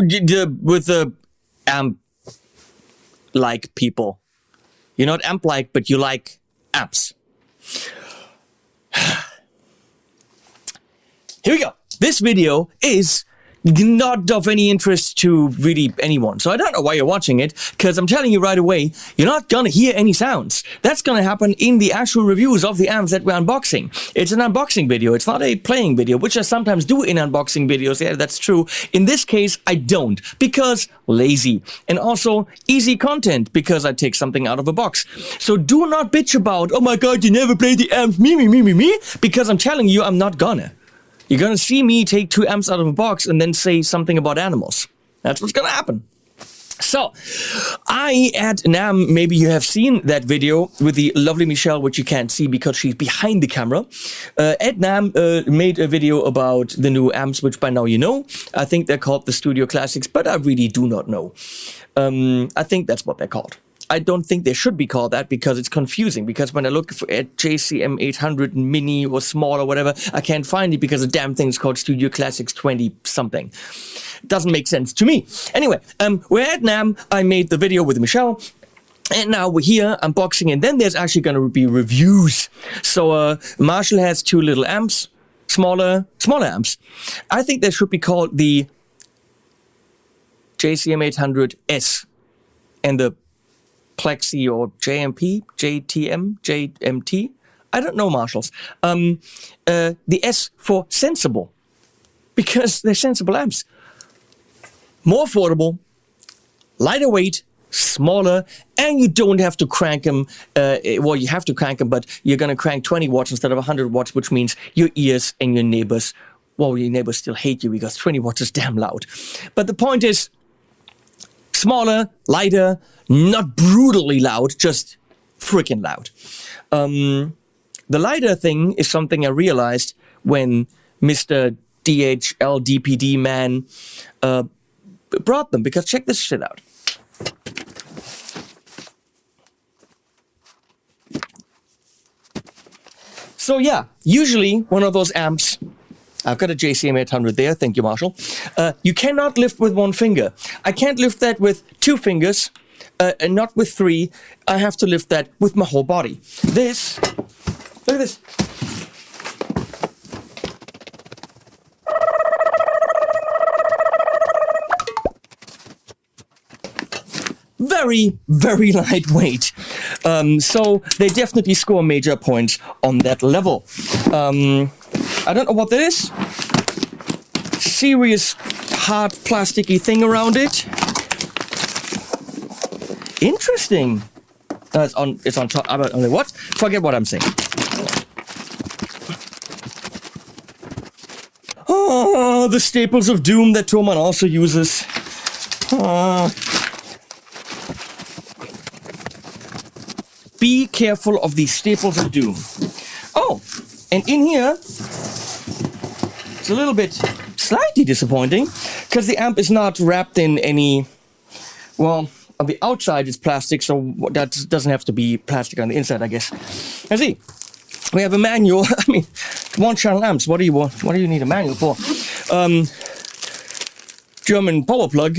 with the amp-like people. You're not amp-like, but you like amps. Here we go. This video is not of any interest to really anyone. So I don't know why you're watching it, because I'm telling you right away, you're not gonna hear any sounds. That's gonna happen in the actual reviews of the amps that we're unboxing. It's an unboxing video. It's not a playing video, which I sometimes do in unboxing videos. Yeah, that's true. In this case, I don't, because lazy. And also easy content, because I take something out of a box. So do not bitch about, oh my god, you never play the amps, me, because I'm telling you, I'm not gonna. You're gonna see me take 2 amps out of a box and then say something about animals. That's what's gonna happen. So, I at NAMM, maybe you have seen that video with the lovely Michelle, which you can't see because she's behind the camera. At NAMM made a video about the new amps, which by now you know. I think they're called the Studio Classics, but I really do not know. I think that's what they're called. I don't think they should be called that because it's confusing. Because when I look at JCM 800 Mini or small or whatever, I can't find it because the damn thing's called Studio Classics 20 something. Doesn't make sense to me. Anyway, we're at NAMM. I made the video with Michelle. And now we're here unboxing, and then there's actually going to be reviews. So Marshall has 2 little amps, smaller amps. I think they should be called the JCM 800S and the Plexi or JMP, JTM, JMT. I don't know Marshalls. The S for sensible, because they're sensible amps. More affordable, lighter weight, smaller, and you don't have to crank them. Well, you have to crank them, but you're going to crank 20 watts instead of 100 watts, which means your ears and your neighbors, well, your neighbors still hate you because 20 watts is damn loud. But the point is, smaller, lighter, not brutally loud, just freaking loud. The lighter thing is something I realized when Mr. DHL DPD man brought them, because check this shit out. So yeah, usually one of those amps, I've got a JCM 800 there, thank you Marshall, you cannot lift with 1 finger. I can't lift that with 2 fingers, and not with 3. I have to lift that with my whole body. This, look at this. Very, very lightweight. So they definitely score major points on that level. I don't know what that is. Serious, hard, plasticky thing around it. Interesting. It's on top. Only what? Forget what I'm saying. Oh, the staples of doom that Thomann also uses. Be careful of these staples of doom. Oh, and in here, it's a little bit slightly disappointing because the amp is not wrapped in any, well, on the outside it's plastic, so that doesn't have to be plastic on the inside, I guess. Let's see. We have a manual. I mean, 1-channel amps. What do you want? What do you need a manual for? German power plug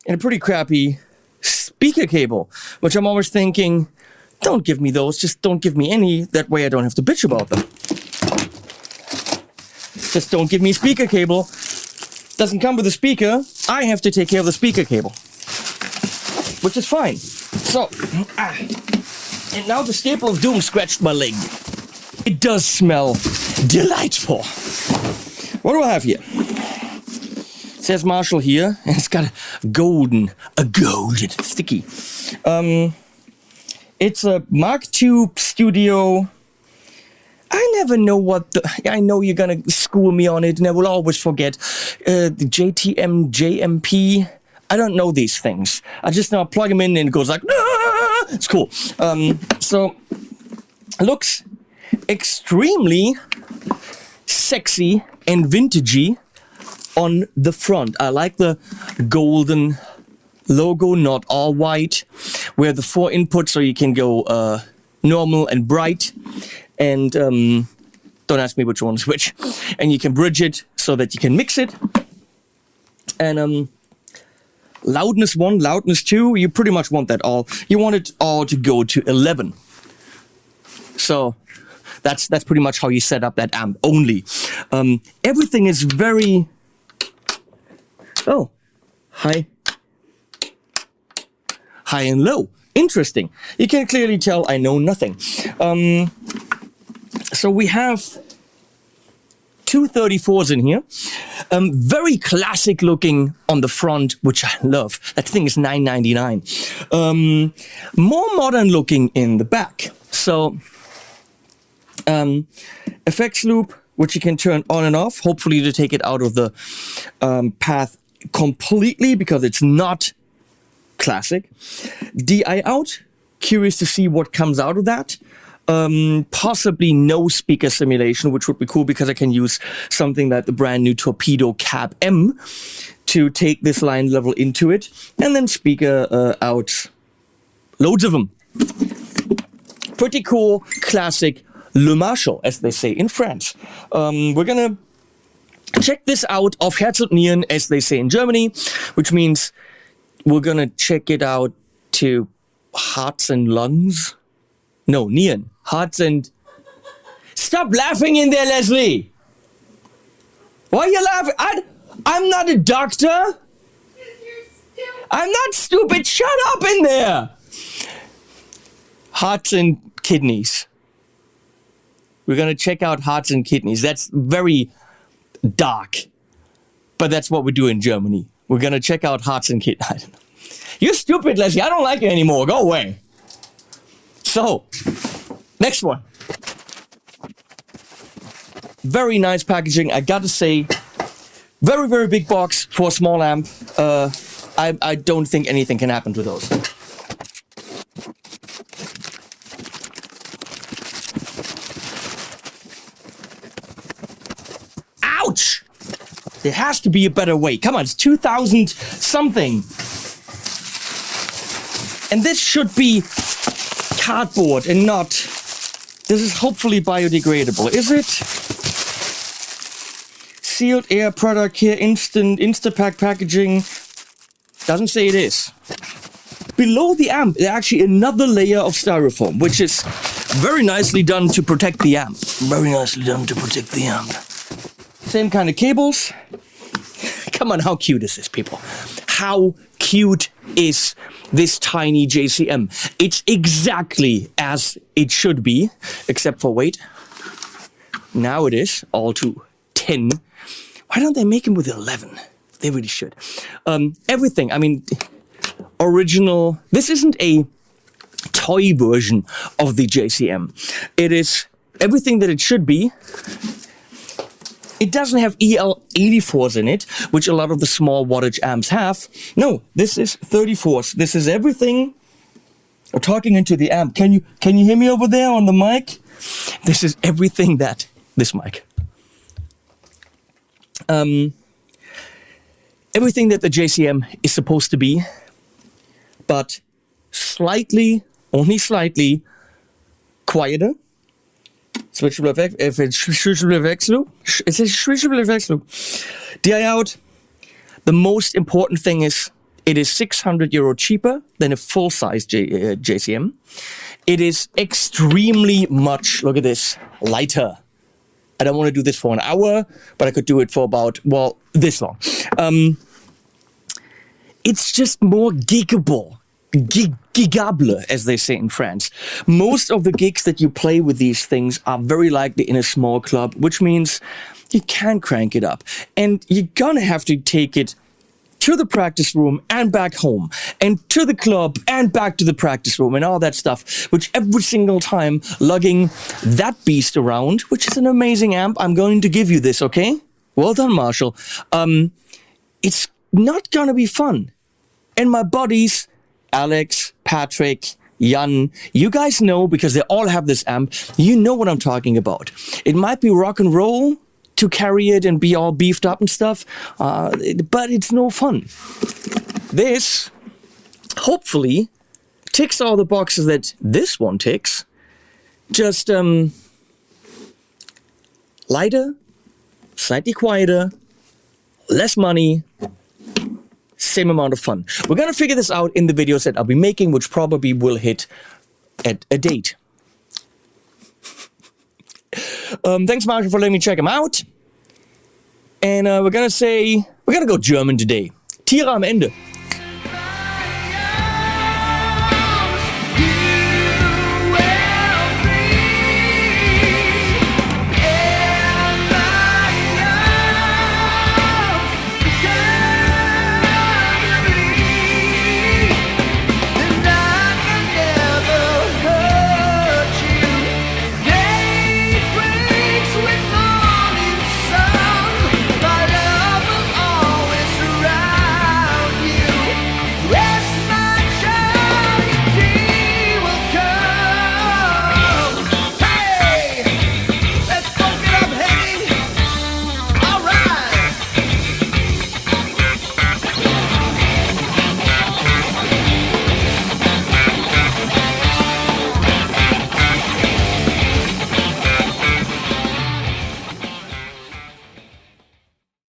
and a pretty crappy speaker cable, which I'm always thinking, don't give me those. Just don't give me any. That way I don't have to bitch about them. Just don't give me speaker cable. Doesn't come with a speaker. I have to take care of the speaker cable, which is fine. So, and now the staple of doom scratched my leg. It does smell delightful. What do I have here? It says Marshall here, and it's got a golden sticky. It's a Mark II Studio. I never know what the... I know you're gonna school me on it, and I will always forget. The JTM, JMP. I don't know these things. I just now plug them in and it goes like... Ah! It's cool. So, looks extremely sexy and vintagey on the front. I like the golden logo, not all white. We have the 4 inputs, so you can go normal and bright. And don't ask me which one is which. And you can bridge it so that you can mix it. And loudness 1, loudness 2, you pretty much want that all. You want it all to go to 11. So that's pretty much how you set up that amp only. Everything is very... Oh, high and low. Interesting. You can clearly tell I know nothing. So we have 2 34s in here. Very classic looking on the front, which I love. That thing is $9.99. More modern looking in the back. So, effects loop, which you can turn on and off, hopefully to take it out of the path completely, because it's not classic. DI out, curious to see what comes out of that. Possibly no speaker simulation, which would be cool because I can use something like the brand new Torpedo Cab M to take this line level into it, and then speaker out. Loads of them. Pretty cool, classic Le Marshall, as they say in France. We're gonna check this out auf Herz und Nieren, as they say in Germany, which means we're gonna check it out to hearts and lungs. No, Nieren. Hearts and... Stop laughing in there, Leslie! Why are you laughing? I'm not a doctor! I'm not stupid! Shut up in there! Hearts and kidneys. We're gonna check out hearts and kidneys. That's very dark. But that's what we do in Germany. We're gonna check out hearts and kidneys. You're stupid, Leslie. I don't like you anymore. Go away. So, next one. Very nice packaging, I gotta say. Very, very big box for a small amp. I don't think anything can happen to those. Ouch! There has to be a better way. Come on, it's 2000 something. And this should be cardboard and not... This is hopefully biodegradable, is it? Sealed air product here, Instapack packaging. Doesn't say it is. Below the amp, there's actually another layer of styrofoam, which is very nicely done to protect the amp. Very nicely done to protect the amp. Same kind of cables. Come on, how cute is this, people? How cute is this tiny JCM? It's exactly as it should be, except for weight. Now it is all to 10. Why don't they make them with 11? They really should. Everything, I mean, original. This isn't a toy version of the JCM. It is everything that it should be. It doesn't have EL84s in it, which a lot of the small wattage amps have. No, this is 34s. This is everything. I'm talking into the amp. Can you hear me over there on the mic? This is everything that this mic. Everything that the JCM is supposed to be, but slightly, only slightly quieter. Switchable effect, if it's switchable effects loop, it's a switchable effects loop. DI out. The most important thing is it is €600 cheaper than a full-size JCM. It is extremely much, look at this, lighter. I don't want to do this for an hour, but I could do it for about, well, this long. It's just more giggable. Gigable, as they say in France. Most of the gigs that you play with these things are very likely in a small club, which means you can't crank it up. And you're gonna have to take it to the practice room and back home, and to the club and back to the practice room and all that stuff, which every single time lugging that beast around, which is an amazing amp. I'm going to give you this, okay? Well done, Marshall. It's not gonna be fun. And my buddies, Alex, Patrick, Jan, you guys know, because they all have this amp, you know what I'm talking about. It might be rock and roll to carry it and be all beefed up and stuff, but it's no fun. This, hopefully, ticks all the boxes that this one ticks. Just lighter, slightly quieter, less money, same amount of fun. We're gonna figure this out in the videos that I'll be making, which probably will hit at a date. Thanks, Marshall, for letting me check them out. And we're gonna go German today. Tiere am Ende.